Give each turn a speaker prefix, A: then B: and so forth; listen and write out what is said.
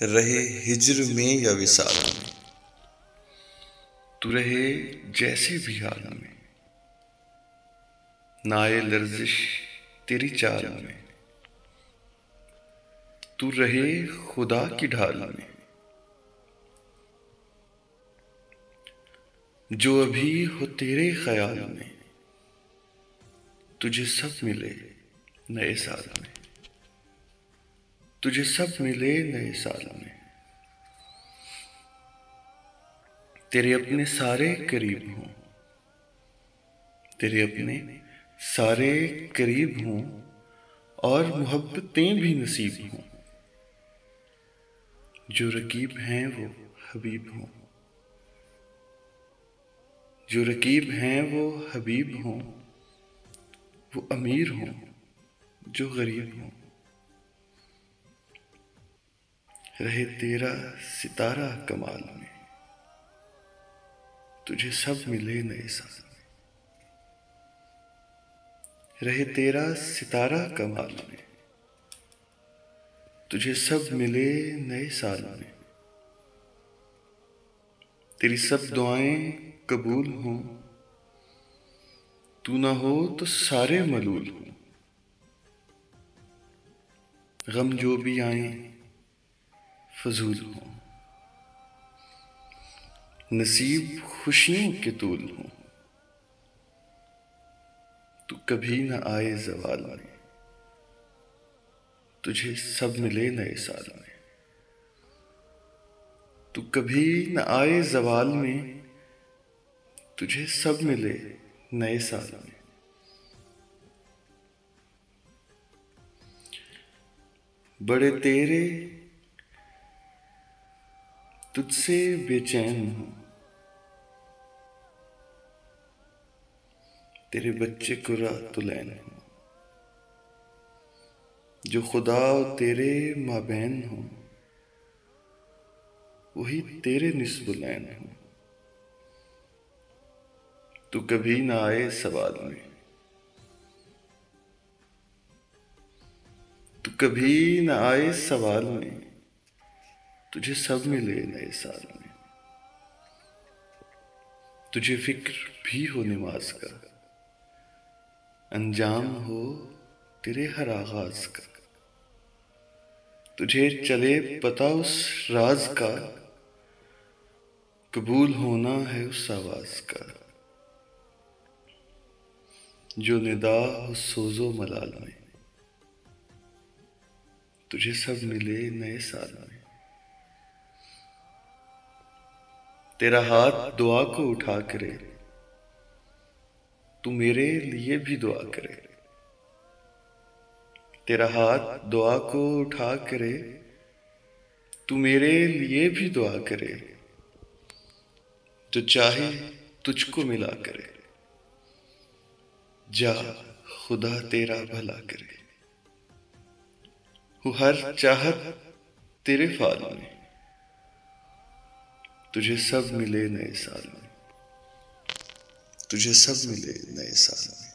A: रहे हिज्र में या विसाल में, तू रहे जैसे भी हाल में, ना आए लर्जिश तेरी चाल में, तू रहे खुदा की ढाल में। जो अभी हो तेरे ख्याल में, तुझे सब मिले नए साल में, तुझे सब मिले नए साल में। तेरे अपने सारे करीब हों, तेरे अपने सारे करीब हों और मोहब्बतें भी नसीब हों। जो रकीब हैं वो हबीब हों, जो रकीब हैं वो हबीब हों। वो अमीर हों जो गरीब हों, रहे तेरा सितारा कमाल में, तुझे सब मिले नए साल में। रहे तेरा सितारा कमाल में, तुझे सब मिले नए साल में। तेरी सब दुआएं कबूल हों, तू ना हो तो सारे मलूल हों। गम जो भी आए फजूल हों, नसीब खुशियों के तूल हों। तू कभी न आए ज़वाल में, तुझे सब मिले नए साल में। तू कभी न आए ज़वाल में, तुझे सब मिले नए साल में। बड़े तेरे तुझसे बेचैन हूँ, तेरे बच्चे कुर्रातुलैन हूँ। जो खुदा और तेरे माबैन हूँ, वही तेरे निस्बुलैन हूँ। तू कभी न आए सवाल में, तू कभी न आए सवाल में, तुझे सब मिले नए साल में। तुझे फिक्र भी हो नमाज का, अंजाम हो तेरे हर आगाज का। तुझे चले पता उस राज का, कबूल होना है उस आवाज का। जो निदा हो सोजो मलाल में, तुझे सब मिले नए साल में। तेरा हाथ दुआ को उठा करे, तू मेरे लिए भी दुआ करे। तेरा हाथ दुआ को उठा करे, तू मेरे लिए भी दुआ करे। जो चाहे तुझको मिला करे, जा खुदा तेरा भला करे। हो हर चाहत तेरे फाल में, तुझे सब मिले नए साल में, तुझे सब मिले नए साल में।